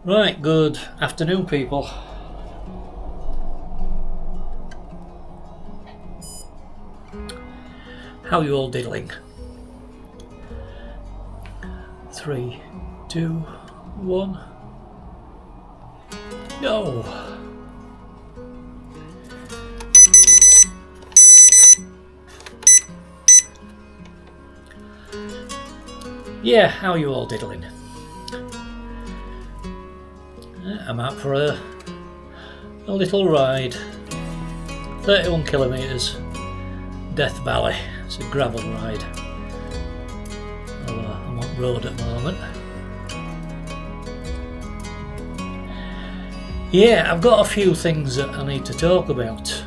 Right, good afternoon, people. How are you all diddling? 3, 2, 1. Go! Yeah, how are you all diddling? I'm out for a little ride. 31 kilometres, Death Valley. It's a gravel ride. Although I'm on road at the moment. Yeah, I've got a few things that I need to talk about.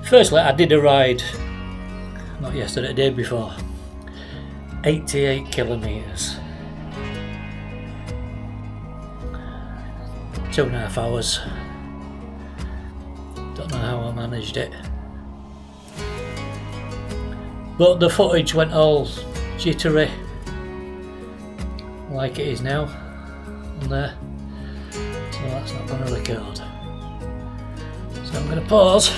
Firstly, I did a ride, not yesterday, the day before. 88 kilometres. 2.5 hours. Don't know how I managed it. But the footage went all jittery, like it is now, on there. So that's not going to record. So I'm going to pause.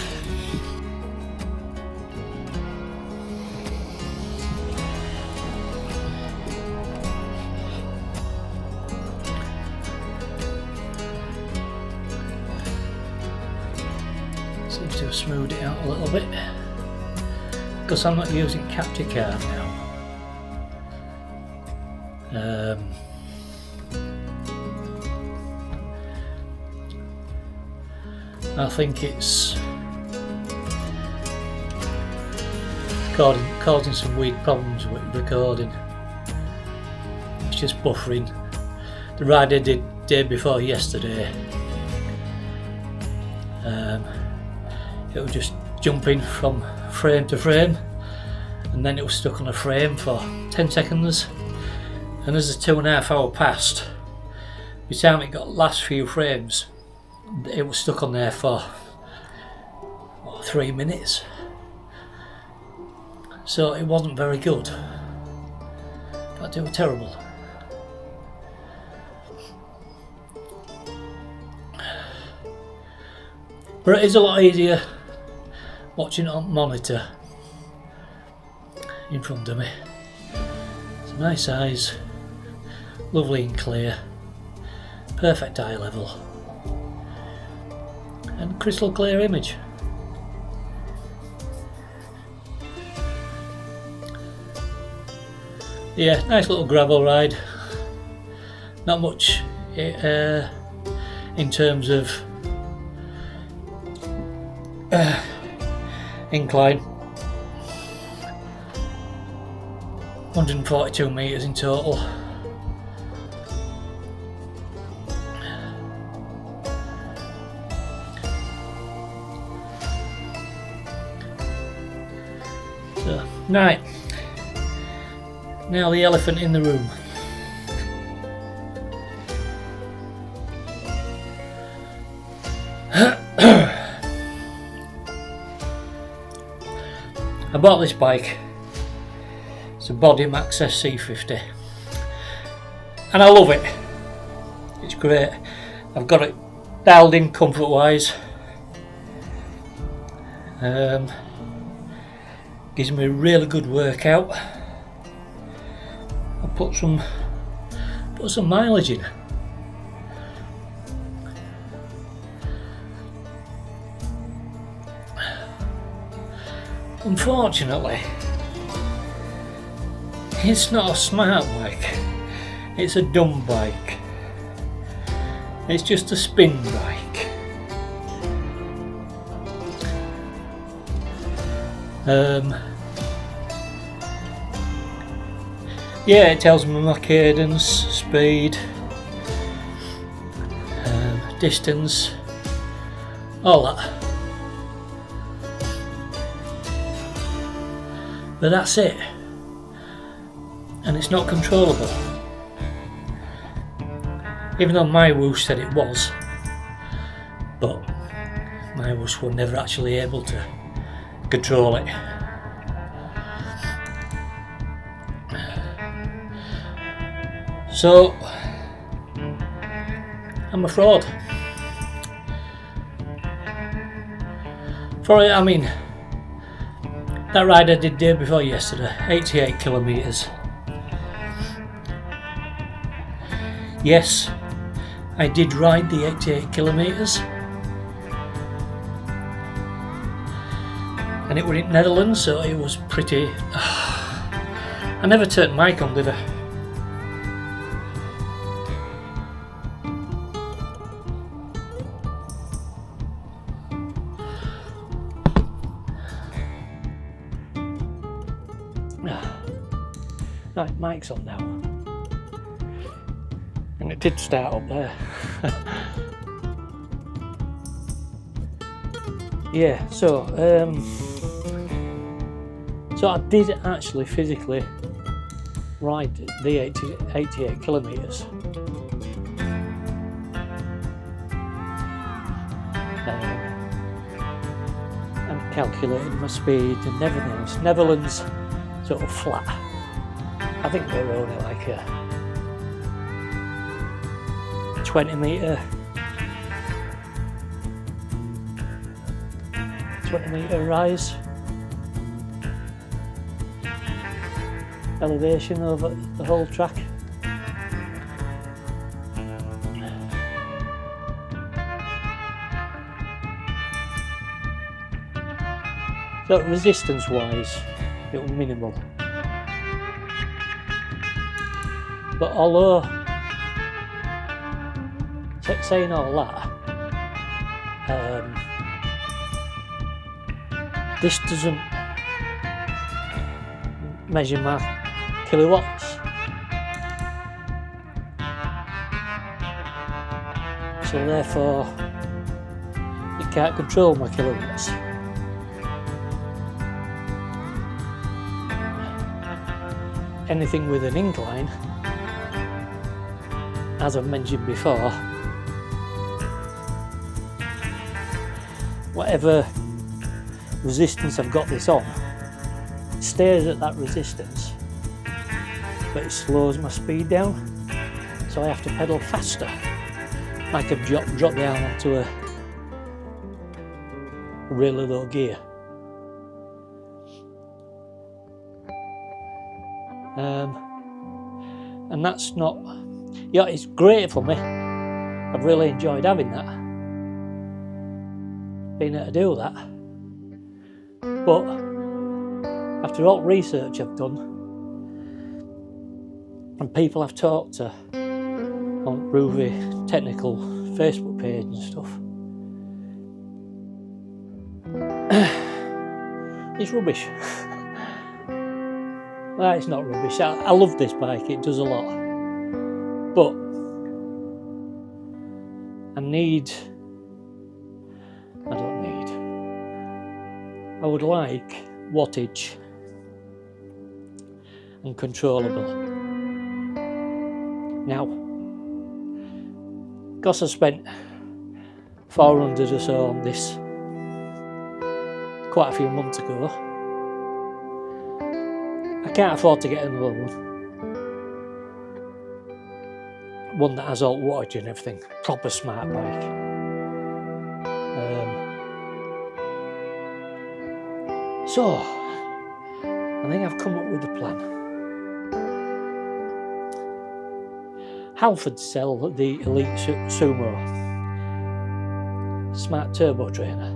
Seems to have smoothed it out a little bit because I'm not using Capticard now. I think it's causing some weird problems with recording. It's just buffering. The ride I did day before yesterday, it was just jumping from frame to frame, and then it was stuck on a frame for 10 seconds, and as the 2.5 hour passed, by the time it got last few frames, it was stuck on there for 3 minutes. So it wasn't very good. In fact, it was terrible. But it is a lot easier watching it on monitor in front of me. It's a nice size, lovely and clear, perfect eye level, and crystal clear image. Yeah, nice little gravel ride. Not much in terms of incline. 142 metres in total. So, right, now the elephant in the room. I bought this bike. It's a Body Max SC50 and I love it. It's great. I've got it dialed in comfort wise. Gives me a really good workout. I put some mileage in. Unfortunately, it's not a smart bike, it's a dumb bike. It's just a spin bike. Yeah, it tells me my cadence, speed, distance, all that. But that's it. And it's not controllable. Even though my whoosh said it was. But my whoosh were never actually able to control it. So I'm a fraud. For it, I mean, that ride I did day before yesterday, 88 kilometres. Yes, I did ride the 88 kilometres, and it was in Netherlands, so it was pretty. I never turned mic on, did I? Right, mic's on now. And it did start up there. Yeah, so I did actually physically ride the 88 kilometres. And calculated my speed and everything else. Netherlands sort of flat. I think they're only like a 20 metre rise elevation over the whole track. So resistance wise it was minimal, but although saying all that, this doesn't measure my kilowatts, so therefore it can't control my kilowatts. Anything with an incline, as I've mentioned before, whatever resistance I've got this on, it stays at that resistance, but it slows my speed down, so I have to pedal faster, like I've dropped down onto a really low gear. And that's not, yeah, it's great for me. I've really enjoyed having that, being able to do that. But after all research I've done and people I've talked to on Rouvy technical Facebook page and stuff, it's rubbish. Well, it's not rubbish. I love this bike, it does a lot. But I would like wattage and controllable. Now, because I spent 400 or so on this quite a few months ago, I can't afford to get another one that has all wattage and everything, proper smart bike. So I think I've come up with a plan. Halford sell the Elite Sumo smart turbo trainer.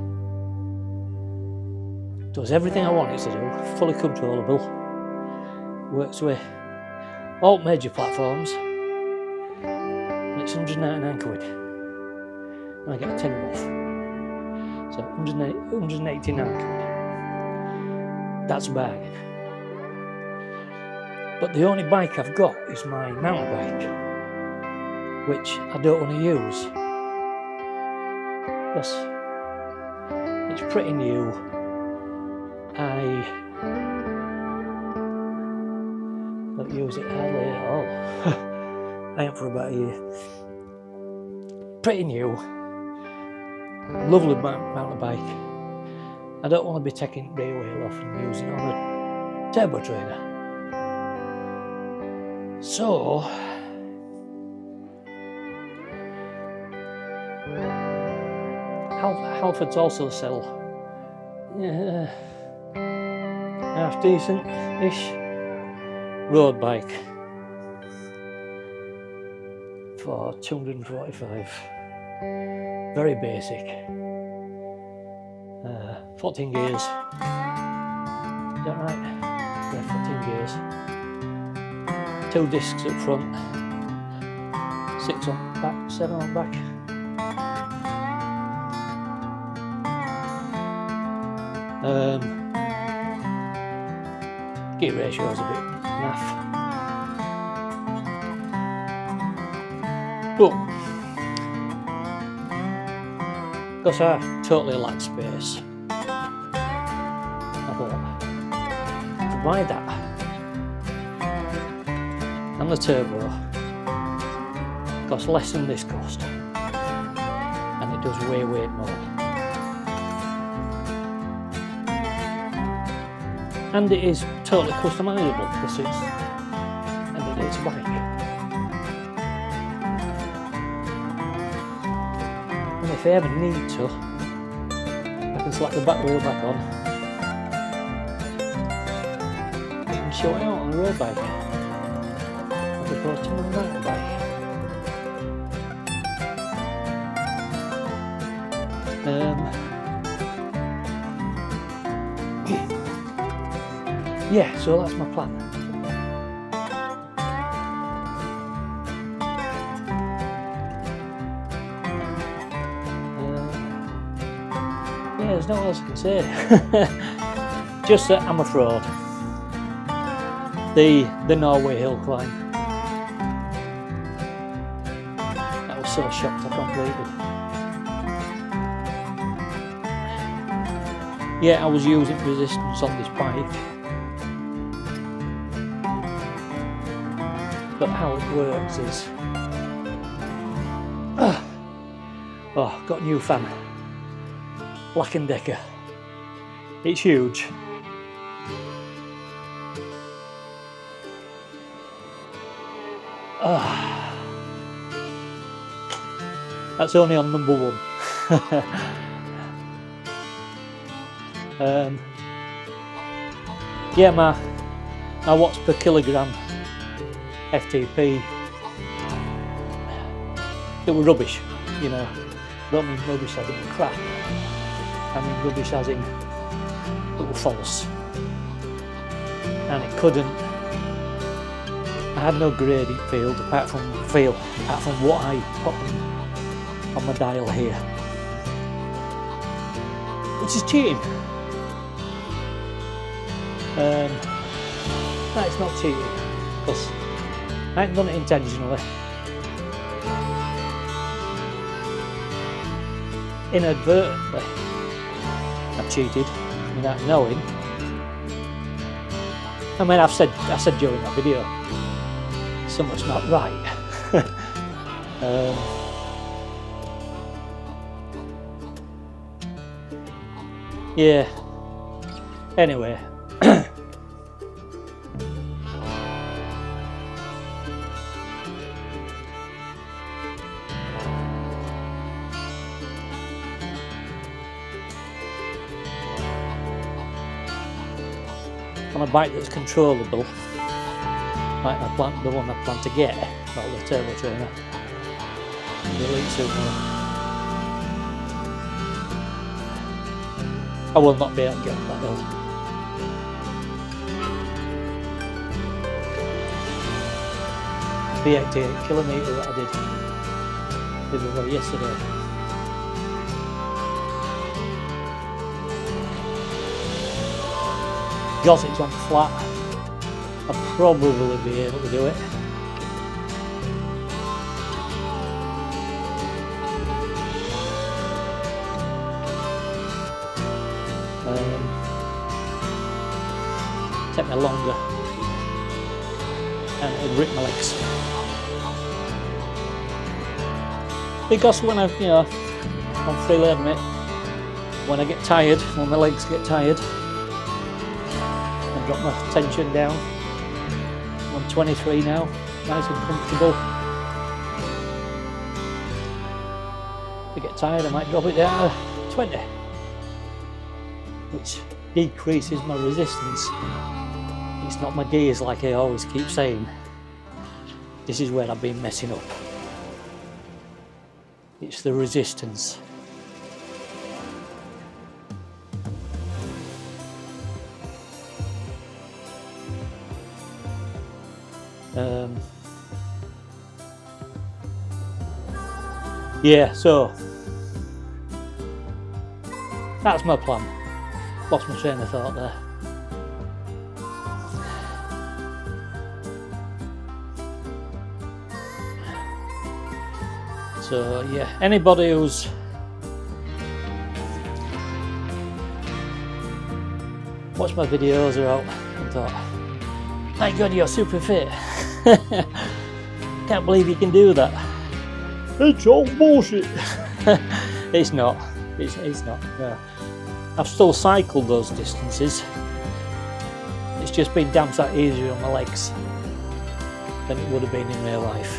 Does everything I want it to do, fully controllable, works with all major platforms, and it's 199 quid. And I get a 10 off. So 189 quid. That's a bargain. But the only bike I've got is my mountain bike, which I don't want to use because it's pretty new. I don't use it hardly at all. I have for about a year. Pretty new, lovely mountain bike. I don't want to be taking rear wheel off and using it on a turbo trainer. So Halfords also sell half decent-ish road bike for 245. Very basic. 14 gears. Is that right? Yeah, 14 gears. 2 discs up front, 6 on back, 7 on back. Gear ratio is a bit naff. But because I totally lack space, I thought to buy that and the turbo costs less than this cost, and it does way more. And it is totally customisable because it's, end of the day, it's a bike. And if I ever need to, I can slap the back wheel back on and show it out on a road bike as opposed to a mountain bike. Yeah, so that's my plan. Yeah, there's no else I can say. Just that I'm a fraud. The Norway hill climb. I was so shocked I completed. Yeah, I was using resistance on this bike. But how it works is, got a new fan, Black & Decker. It's huge. That's only on number 1. Yeah, my watts per kilogram FTP, it was rubbish, you know. I don't mean rubbish as in crap, I mean rubbish as in it was false, and it couldn't, I had no gradient field apart from what I put on my dial here, which is cheating. No, it's not cheating, because I ain't done it intentionally. Inadvertently, I've cheated without knowing. I mean, I said during that video, something's not right. Yeah. Anyway. On a bike that's controllable, like the one I plan to get, well, the turbo trainer, the Elite Super, I will not be able to get up that hill. The 88 kilometre that I did yesterday. Because it's on flat, I'll probably be able to do it. Take me longer, and it'd rip my legs. Because when I'm freely admit, when I get tired, when my legs get tired, drop my tension down. I'm 23 now, nice and comfortable. If I get tired, I might drop it down 20, which decreases my resistance. It's not my gears like I always keep saying. This is where I've been messing up. It's the resistance. Yeah, so that's my plan. Lost my train of thought there. So yeah, anybody who's watched my videos or out and thought, my God, you're super fit. Can't believe you can do that. It's all bullshit. It's not. It's not. No. I've still cycled those distances. It's just been damn sight easier on my legs than it would have been in real life.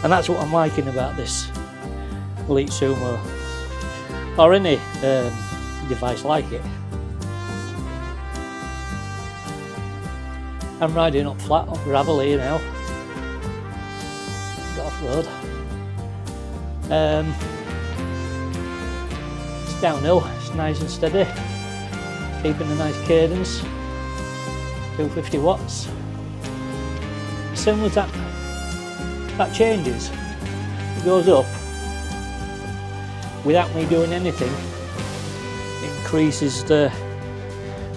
And that's what I'm liking about this Elite Sumo, or any device like it. I'm riding up flat, up gravel here now. Got off road. It's downhill, it's nice and steady, keeping a nice cadence, 250 watts. As soon as that changes, it goes up, without me doing anything, it increases the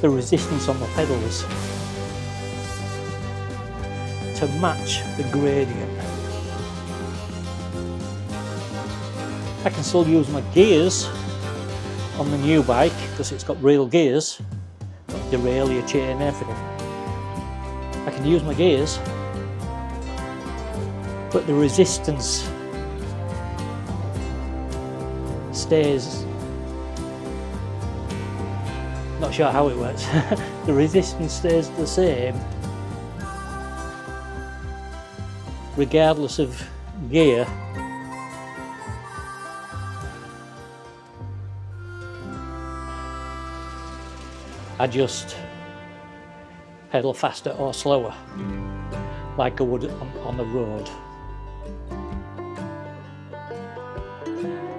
resistance on the pedals to match the gradient. I can still use my gears on the new bike because it's got real gears, got derailleur chain and everything. I can use my gears, but the resistance stays. Not sure how it works. The resistance stays the same regardless of gear. I just pedal faster or slower like I would on the road.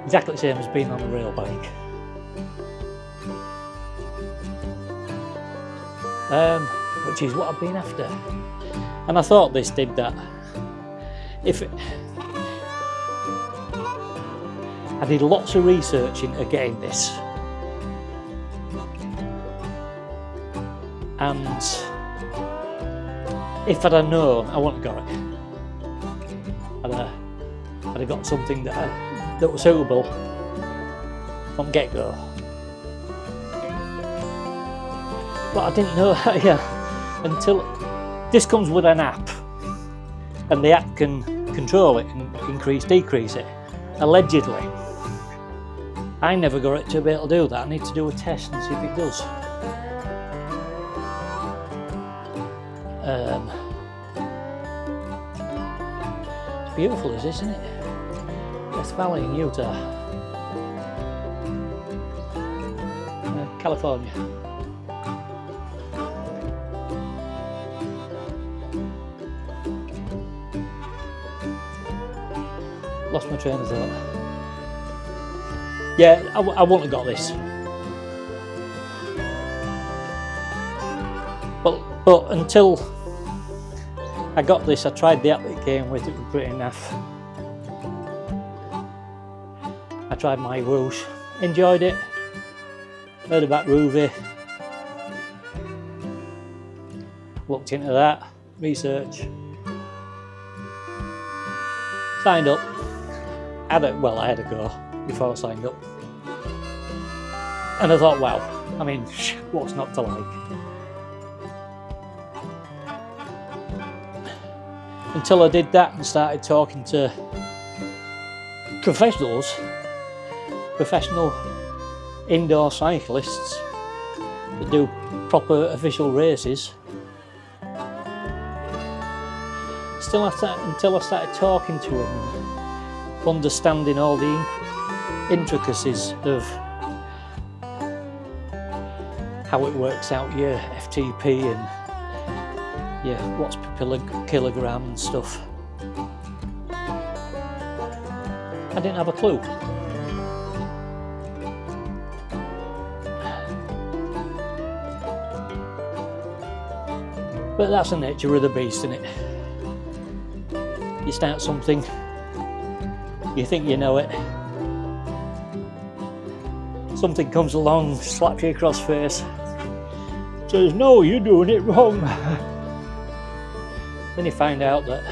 Exactly the same as being on a rail bike. Which is what I've been after. And I thought this did that. I did lots of research into getting this. And if I'd have known, I wouldn't have got it. I'd have got something that was suitable from get-go. But I didn't know until this comes with an app, and the app can control it and increase, decrease it. Allegedly. I never got it to be able to do that. I need to do a test and see if it does. It's beautiful, isn't it? Death Valley in Utah, California. Lost my train of thought. Yeah, I wouldn't have got this. But until I got this, I tried the app that it came with. It was pretty naff. I tried my whoosh, enjoyed it. Heard about Rouvy. Looked into that, research. Signed up. I had a go before I signed up. And I thought, wow, I mean, what's not to like? Until I did that and started talking to professional indoor cyclists that do proper official races. Until I started talking to them, understanding all the intricacies of how it works out your FTP and your watts per kilogram and stuff. I didn't have a clue. But that's the nature of the beast, isn't it? You start something, you think you know it, something comes along, slaps you across the face, says, no, you're doing it wrong. Then you find out that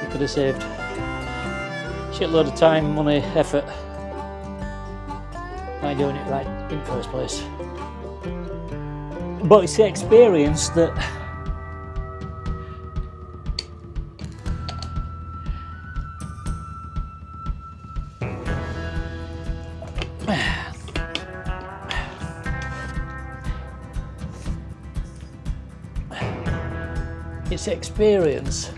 you could have saved a shitload of time, money, effort by doing it right in the first place. But it's the experience that it's experience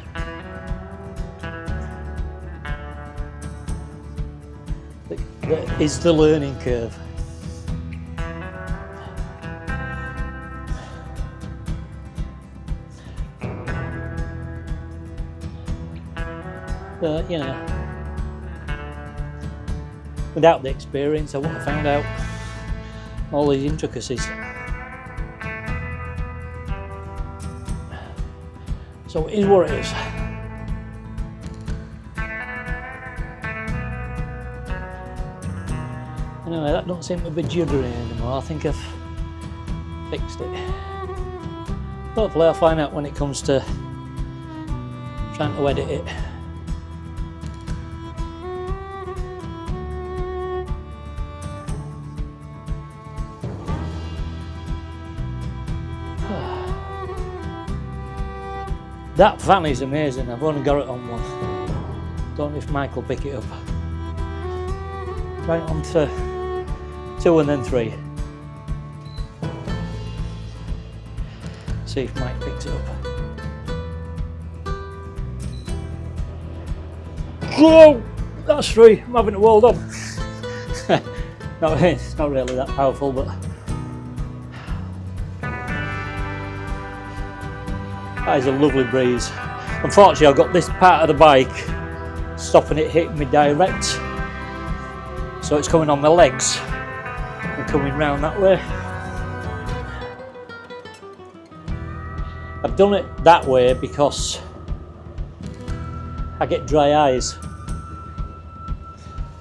that is the learning curve. But, you know, without the experience I wouldn't have found out all these intricacies. So it is what it is. Anyway, that don't seem to be jittering anymore. I think I've fixed it. Hopefully I'll find out when it comes to trying to edit it. That fan is amazing. I've only got it on one. Don't know if Mike will pick it up. Right on to 2 and then 3. See if Mike picks it up. Whoa! That's 3. I'm having to hold on. It's not really that powerful, but that is a lovely breeze. Unfortunately, I've got this part of the bike stopping it hitting me direct, so it's coming on my legs and coming round that way. I've done it that way because I get dry eyes.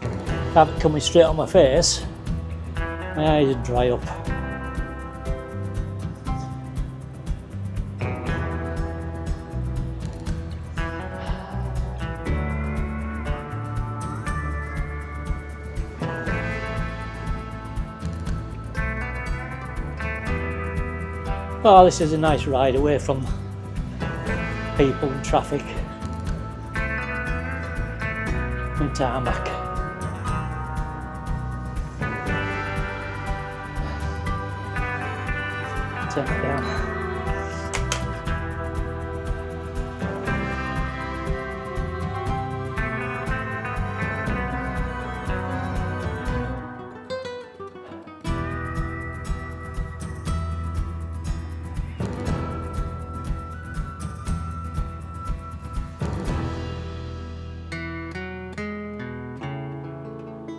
If I have it coming straight on my face, my eyes dry up. Oh, this is a nice ride away from people and traffic and tarmac. Turn it down.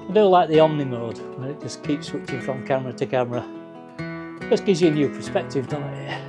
I do like the Omni mode, where it just keeps switching from camera to camera. Just gives you a new perspective, doesn't it?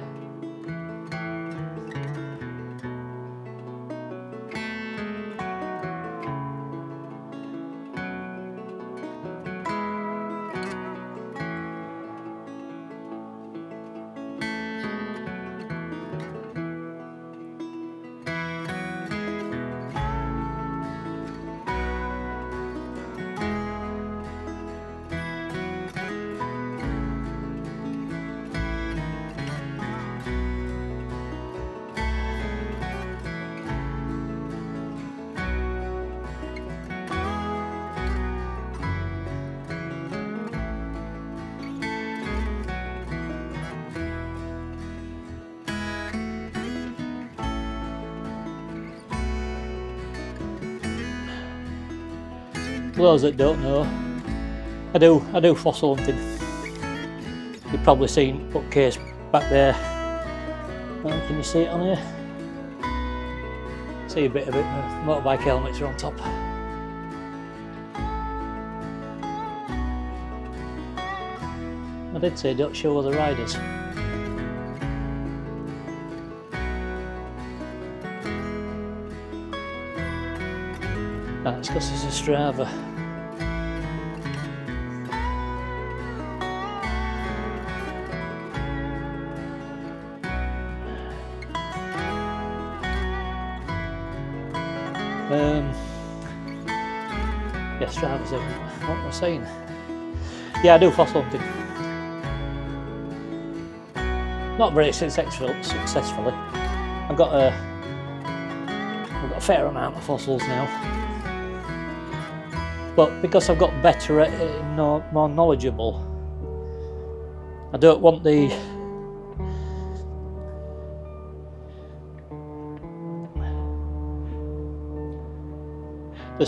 For those that don't know, I do fossil hunting. You've probably seen bookcase back there. Can you see it on here? See a bit of it. Motorbike helmets are on top. I did say don't show other riders. That's because it's a Strava. Yeah, Strava's it. What am I saying? Yeah, I do fossil hunting. Not very successfully. I've got a fair amount of fossils now, but because I've got better at it and more knowledgeable, I don't want there's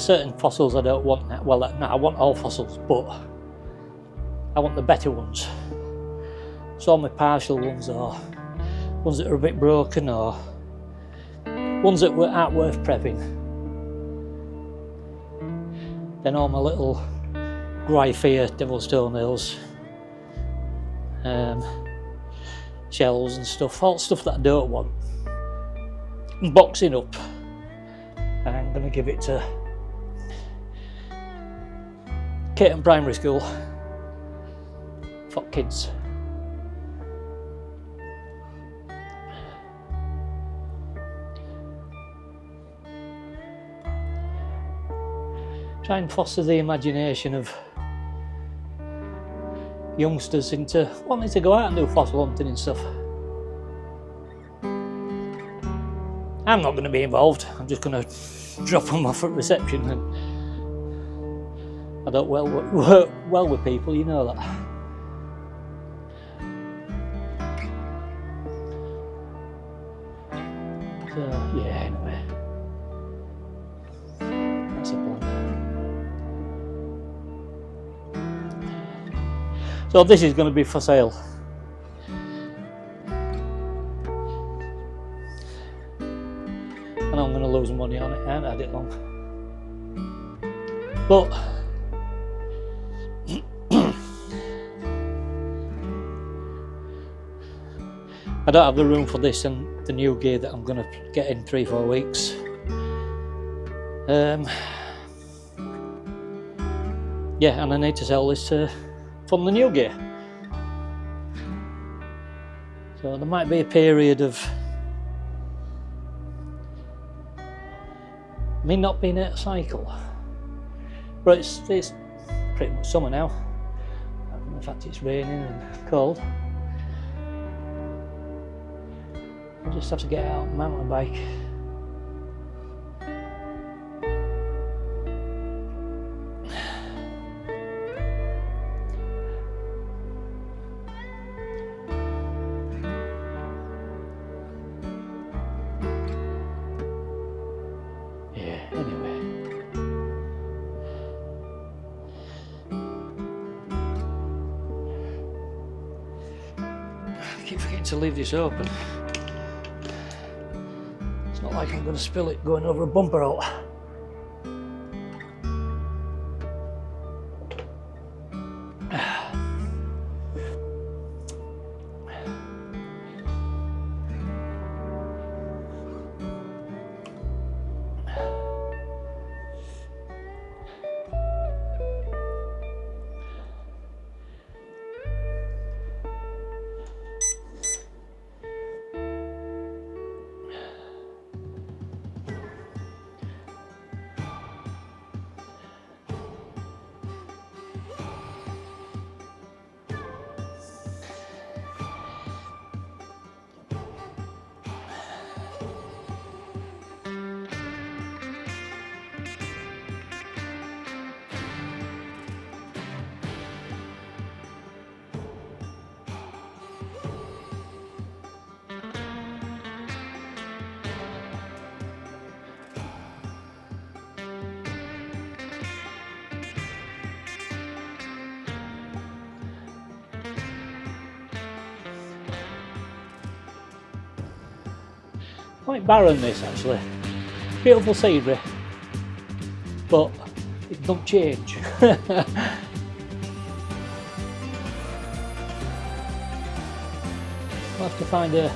certain fossils I don't want now. Well, no, I want all fossils, but I want the better ones. So all my partial ones, or ones that are a bit broken, or ones that aren't worth prepping. Then all my little Gryphia, devil's toenails, shells and stuff, all stuff that I don't want. I'm boxing up, and I'm going to give it to Caton Primary School for kids. Try and foster the imagination of youngsters into wanting to go out and do fossil hunting and stuff. I'm not going to be involved. I'm just going to drop them off at reception, and I don't work well with people, you know that. So yeah, anyway, that's a plan. So this is going to be for sale. And I'm going to lose money on it. I haven't had it long. But I don't have the room for this and the new gear that I'm going to get in 3-4 weeks. Yeah, and I need to sell this from the new gear. So there might be a period of me not being able to cycle. But it's pretty much summer now. In fact, it's raining and cold. I just have to get out on my mountain bike. I keep forgetting to leave this open. It's not like I'm going to spill it going over a bumper out. quite barren, this actually. Beautiful scenery, but it don't change. I'll have to find an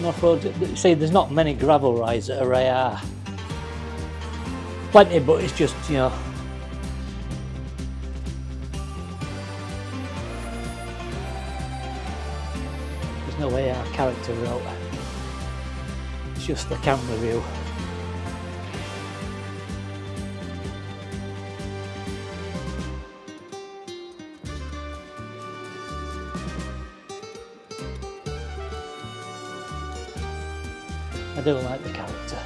off-road. See, there's not many gravel rides that are AR. Plenty, but it's just, you know, there's no AR character route. It's just the camera view. I do like the character.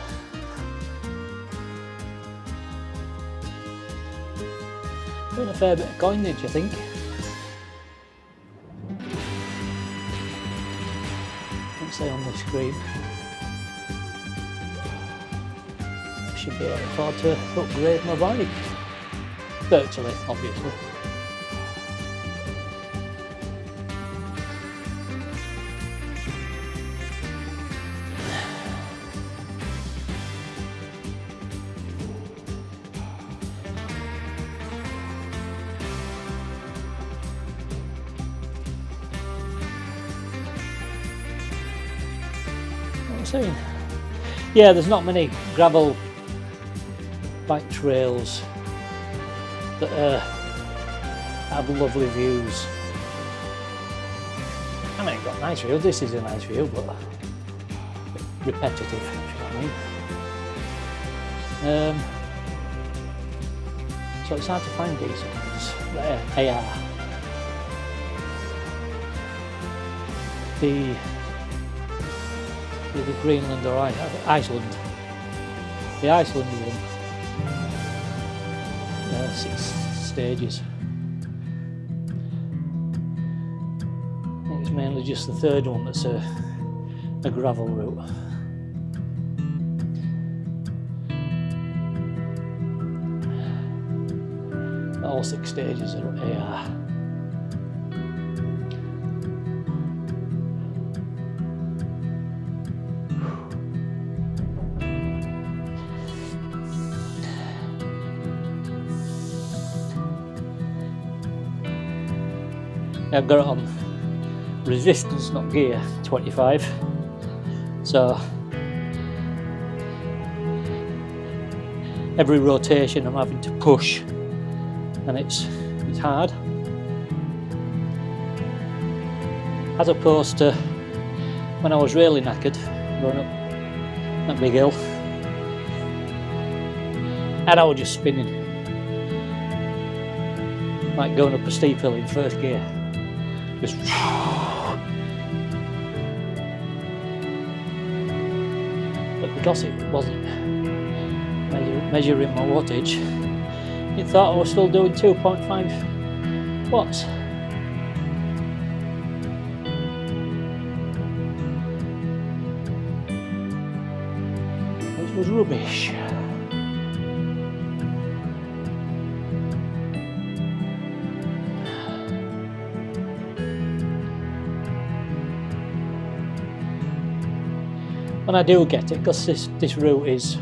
Doing a fair bit of coinage, I think. Let's say on the screen. I should be able to afford to upgrade my bike. Virtually, obviously. Saying. Yeah, there's not many gravel bike trails that have lovely views. I mean, it's got nice view. This is a nice view, but a bit repetitive, if you know what I mean. So it's hard to find decent ones. AR. The Greenland or Iceland. The Iceland one. 6 stages. I think it's mainly just the third one that's a gravel route. All 6 stages are AR. I've got it on resistance, not gear, 25. So every rotation I'm having to push, and it's hard. As opposed to when I was really knackered going up that big hill, and I was just spinning, like going up a steep hill in first gear. Just but because it wasn't measuring my wattage, it thought I was still doing 2.5 watts. Which was rubbish. And I do get it, because this route is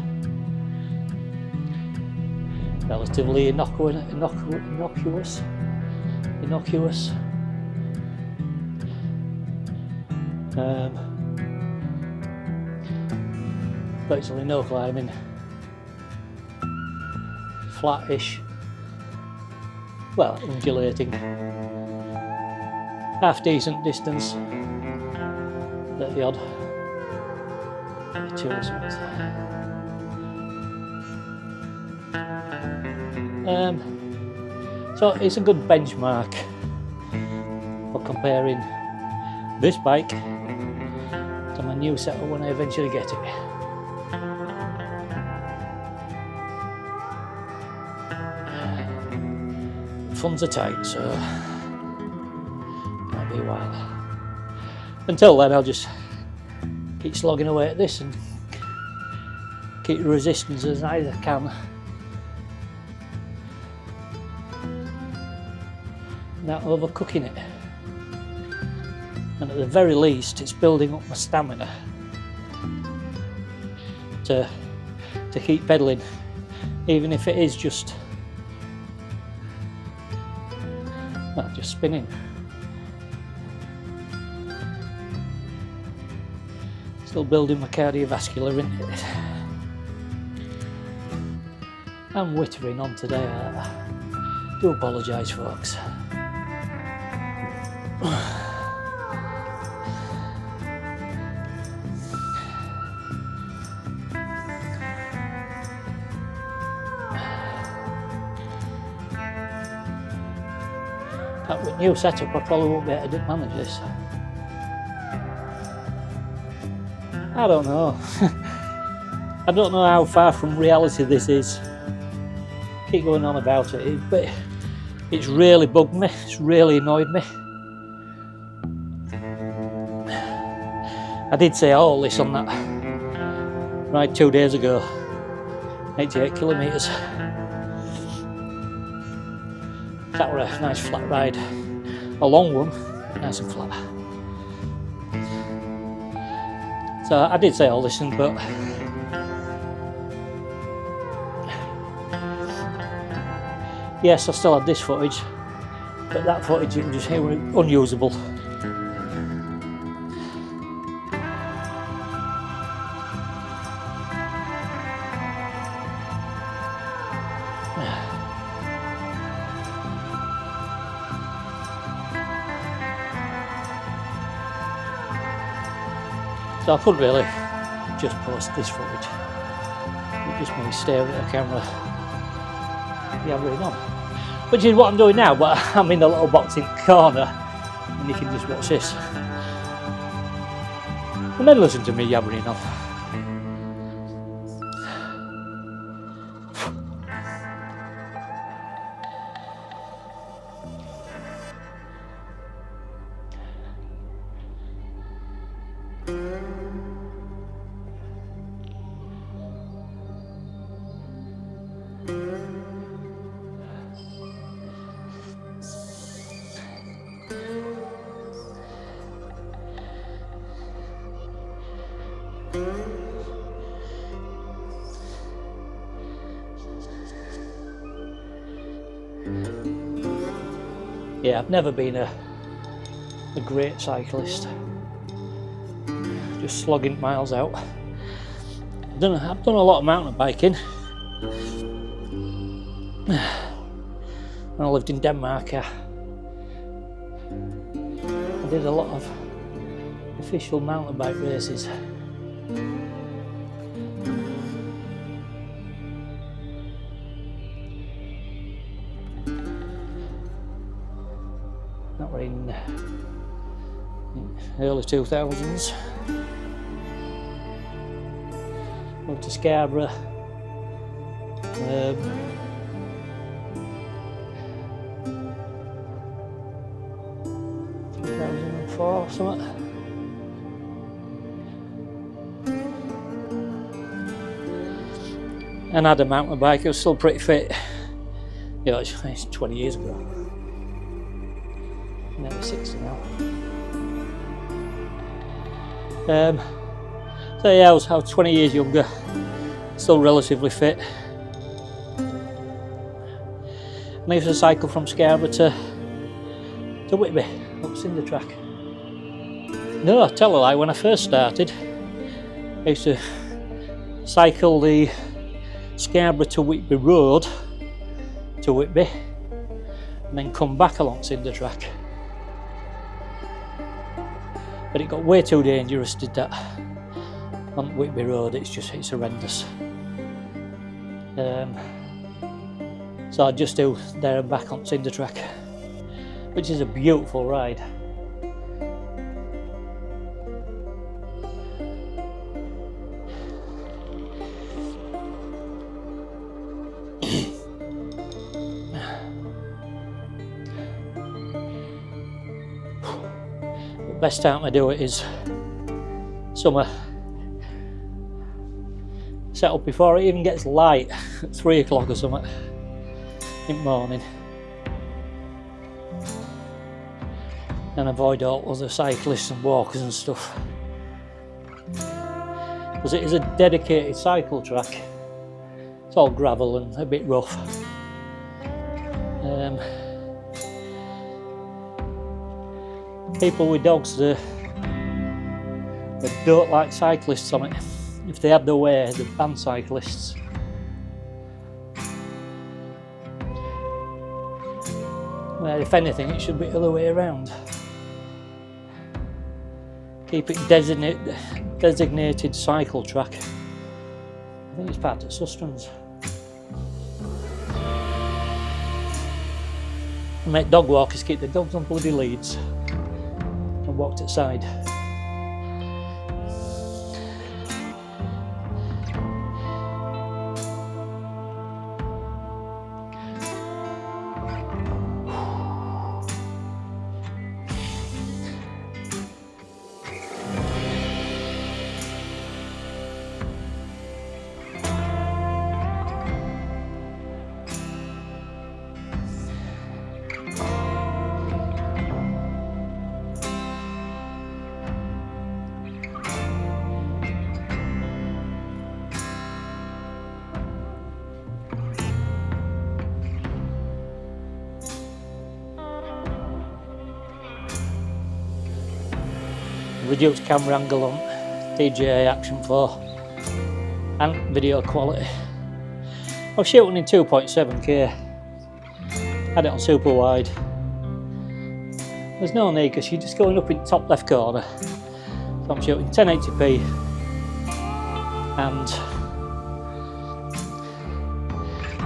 relatively innocuous. Virtually no climbing, flattish, well, undulating, half decent distance, 30 odd. 2 or something. So it's a good benchmark for comparing this bike to my new setup when I eventually get it. Funds are tight, so might be a while. Until then, I'll just keep slogging away at this and keep the resistance as high as I can. Without overcooking it. And at the very least, it's building up my stamina. to keep pedalling, even if it is just spinning. Still building my cardiovascular, isn't it? I'm wittering on today. I do apologise, folks. That with new setup, I probably won't be able to manage this. I don't know. I don't know how far from reality this is. Keep going on about it, but it's really bugged me. It's really annoyed me. I did say all this on that ride 2 days ago. 88 kilometres. That were a nice flat ride. A long one, nice and flat. So I did say all this, but yes, I still had this footage, but that footage, it was just unusable. So I couldn't really just post this footage. It just me staring at the camera, yabbering on. Which is what I'm doing now, but I'm in the little box in the corner and you can just watch this. And then listen to me yabbering on. Yeah, I've never been a great cyclist. Just slogging miles out. I've done a lot of mountain biking. When I lived in Denmark, I did a lot of official mountain bike races. That were in early 2000s. Moved to Scarborough. 2004 or something. And I had a mountain bike. I was still pretty fit. You know, it's 20 years ago. I'm nearly 60 now. So yeah, I was 20 years younger, still relatively fit. And I used to cycle from Scarborough to Whitby, up Cinder Track. No, I tell a lie, when I first started, I used to cycle the Scarborough to Whitby Road to Whitby, and then come back along Cinder Track. But it got way too dangerous, did that. On Whitby Road, it's horrendous. So I just do there and back on Cinder Track, which is a beautiful ride. The best time I do it is summer. Set up before it even gets light at 3 o'clock or something in the morning, and avoid all other cyclists and walkers and stuff. because it is a dedicated cycle track. It's all gravel and a bit rough. People with dogs that don't like cyclists on it, if they have their way, they ban cyclists. Well, if anything, it should be the other way around. Keep it designated cycle track. I think it's part of Sustrans. Make dog walkers keep the dogs on bloody leads and walk to the side. Reduced camera angle on DJI Action 4 and video quality. I was shooting in 2.7K, had it on super wide. There's no need because you're just going up in the top left corner. So I'm shooting 1080p and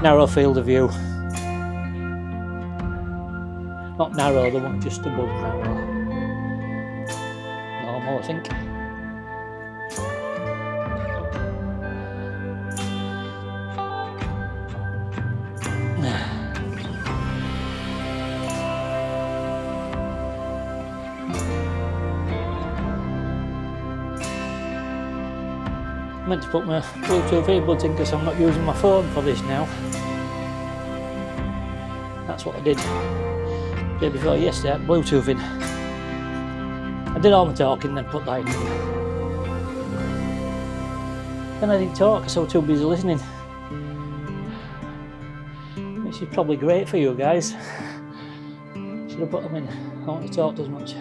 narrow field of view. Not narrow, the one just above narrow. Normal, I think. I meant to put my Bluetooth earbuds in because I'm not using my phone for this now. That's what I did the day before yesterday, I had Bluetooth in. I did all my talking, then put that in. Then I didn't talk because I was too busy listening. Which is probably great for you guys. Should have put them in. I don't want to talk as much.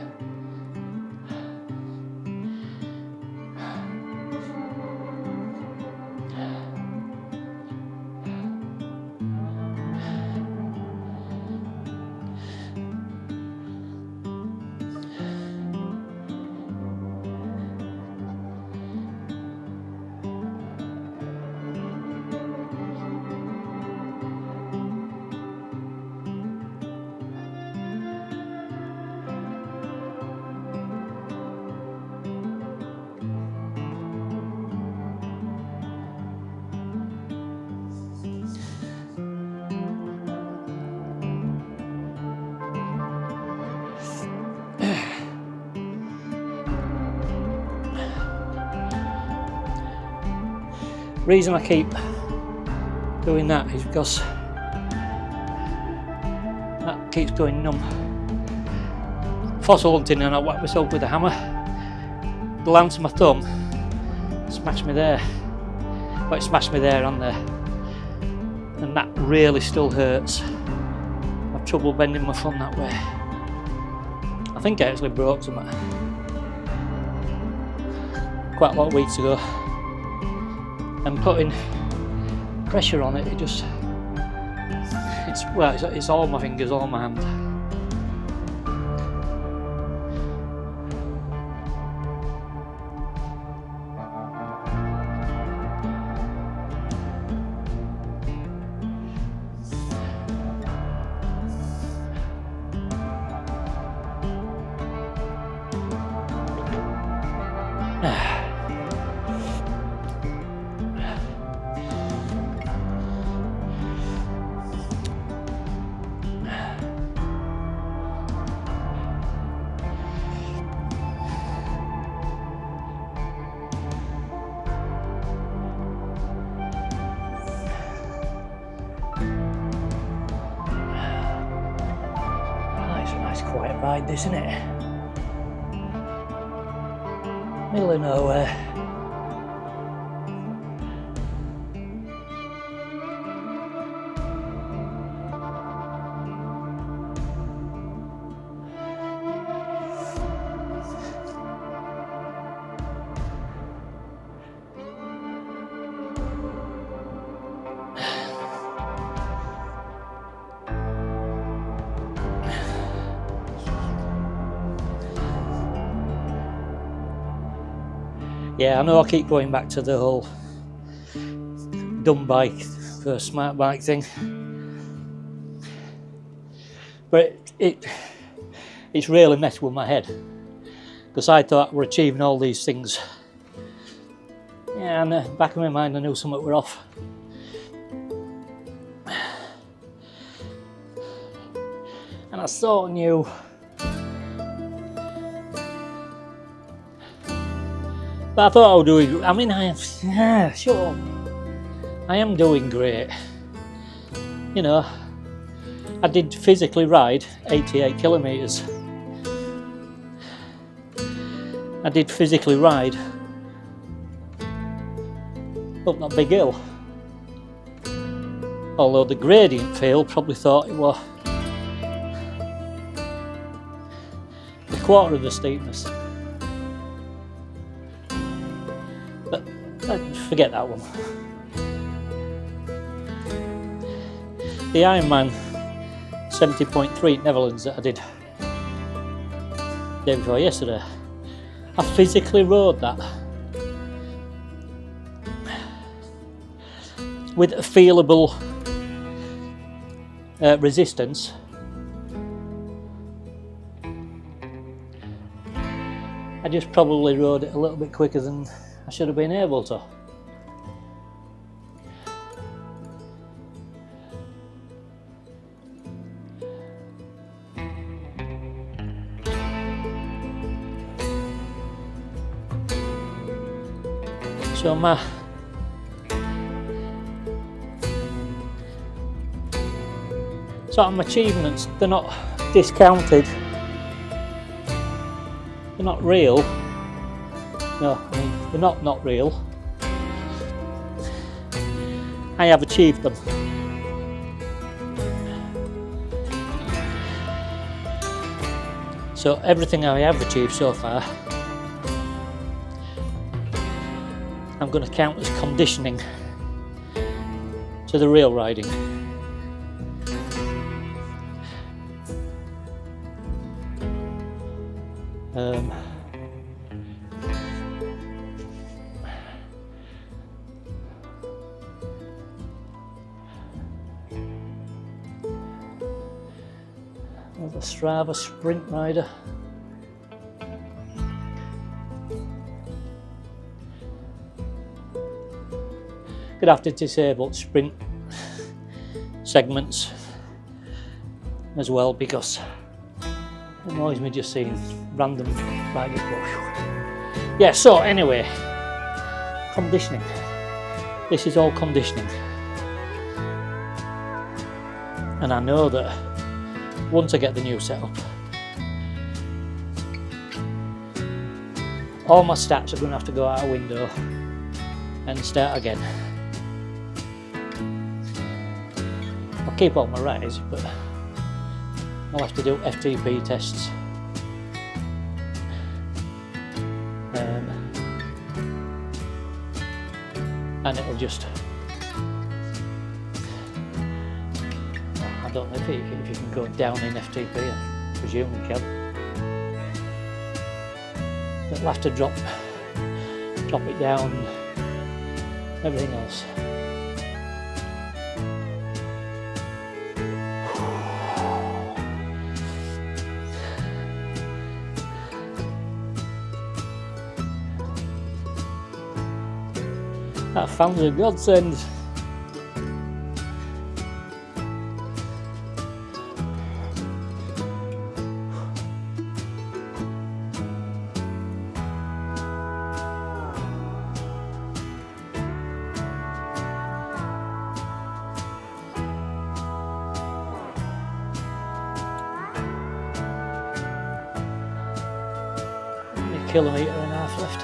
The reason I keep doing that is because that keeps going numb. Fossil hunting and I whack myself with a hammer, glanced my thumb, smashed me there. Well, it smashed me there and there, and that really still hurts. I have trouble bending my thumb that way. I think I actually broke something quite a lot of weeks ago. And putting pressure on it, it's all my fingers, all my hand. Quiet ride, this, isn't it? Middle of nowhere. Yeah, I know I keep going back to the whole dumb bike versus smart bike thing, but it's really messed with my head, because I thought we're achieving all these things. Yeah, and the back of my mind I knew something were off. And I sort of knew. But I thought I was doing, I mean, shut up. I am doing great. You know, I did physically ride 88 kilometres. I did physically ride up that big hill. Although the gradient field probably thought it was a quarter of the steepness. But forget that one. The Ironman 70.3 in Netherlands that I did the day before yesterday, I physically rode that with a feelable resistance. I just probably rode it a little bit quicker than I should have been able to. So my achievements, they're not discounted, they're not real. No, I mean, they're not real. I have achieved them. So everything I have achieved so far, I'm going to count as conditioning to the real riding. The Strava sprint rider. Could have to disable sprint segments as well, because it annoys me just seeing random riders go. Yeah, so anyway, conditioning. This is all conditioning. And I know that once I get the new setup, all my stats are going to have to go out a window and start again. I'll keep all my rides, but I'll have to do FTP tests. And it'll just, I don't know if you can go down in FTP, I presume you can. It'll have to drop it down, everything else. That fan's a godsend. Only a kilometre and a half left.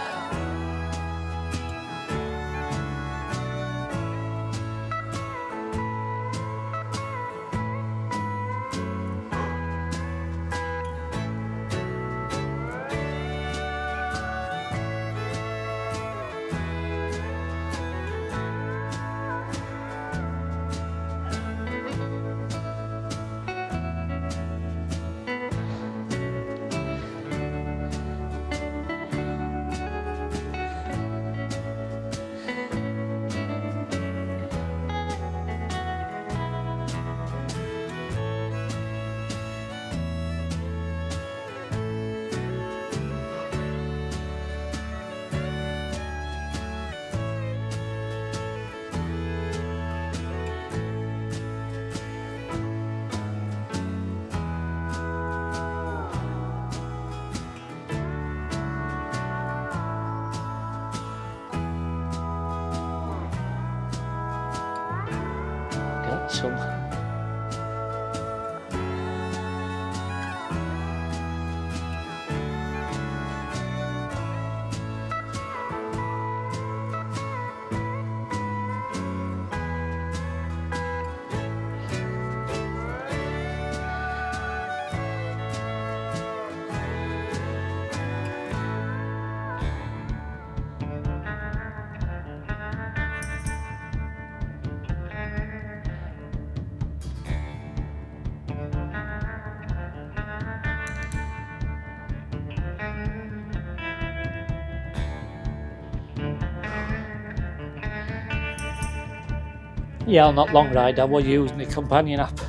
yeah, on that long ride I was using the companion app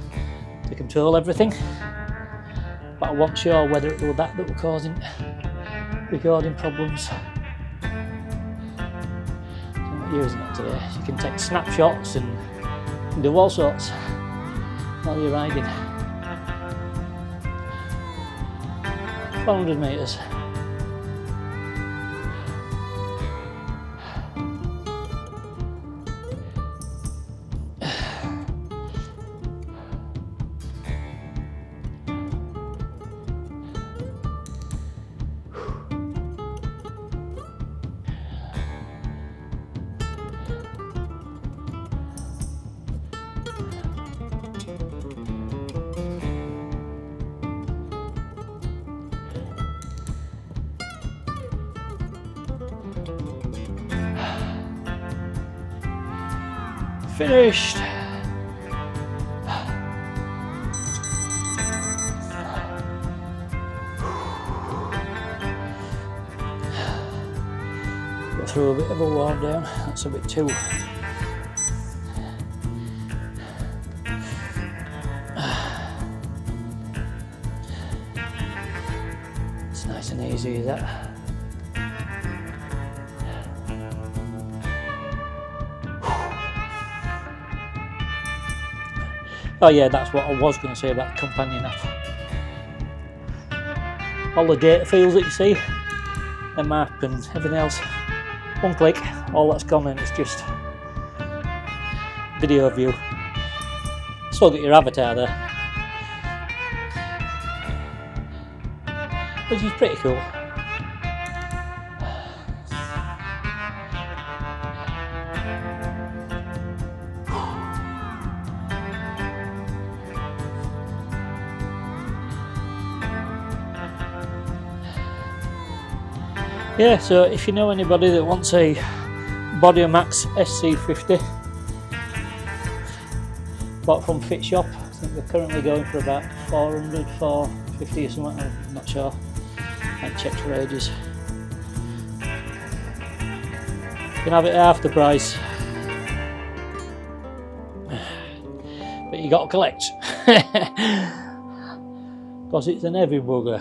to control everything, but I wasn't sure whether it was that were causing recording problems. I'm not using it today. You can take snapshots and do all sorts while you're riding. 400 metres. Finished. Go through a bit of a warm down. That's a bit too. It's nice and easy, is that? Oh yeah, that's what I was going to say about the companion app. All the data fields that you see, the map and everything else, one click, all that's gone and it's just video view. Still got your avatar there, which is pretty cool. Yeah, so if you know anybody that wants a Body Max SC50, bought from Fit Shop, I think they're currently going for about 400, 450 or something, I'm not sure, I haven't checked for ages. You can have it at half the price, but you got to collect, because it's an heavy bugger.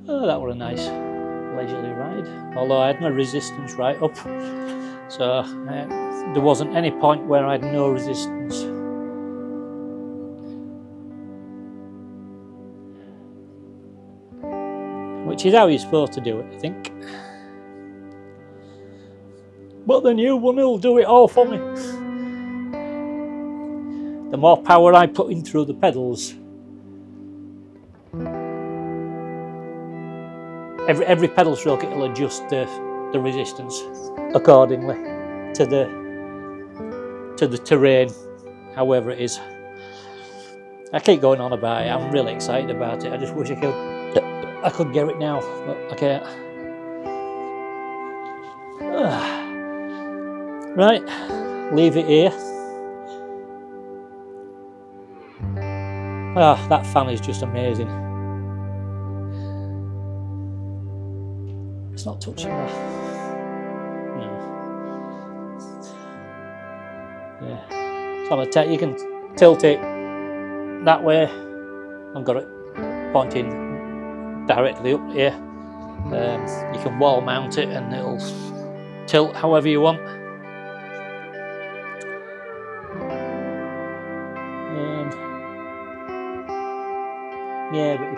Oh, that was a nice leisurely ride, although I had my resistance right up, so there wasn't any point where I had no resistance. Which is how you're supposed to do it, I think. But the new one will do it all for me. The more power I put in through the pedals, every pedal stroke it'll adjust the resistance accordingly to the terrain, however it is. I keep going on about it. I'm really excited about it. I just wish I could get it now, but I can't. Right, leave it here. Ah, that fan is just amazing. It's not touching me. No. Yeah. So I'm gonna you can tilt it that way. I've got it pointing directly up here. You can wall mount it and it'll tilt however you want. Yeah, but you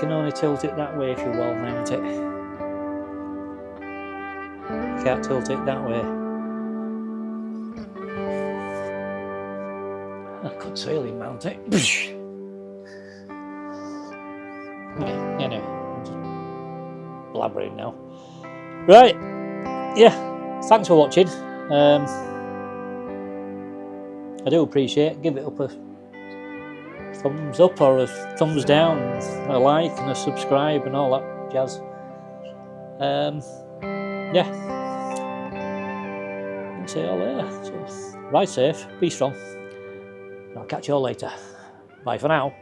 can only tilt it that way if you wall mount it. You can't tilt it that way. I could ceiling mount it. Yeah, anyway, I'm just blabbering now. Right, yeah, thanks for watching. I do appreciate it. Give it up a thumbs up or a thumbs down, a like and a subscribe and all that jazz. yeah, I'll see you all later. So, ride safe, be strong, and I'll catch you all later. Bye for now.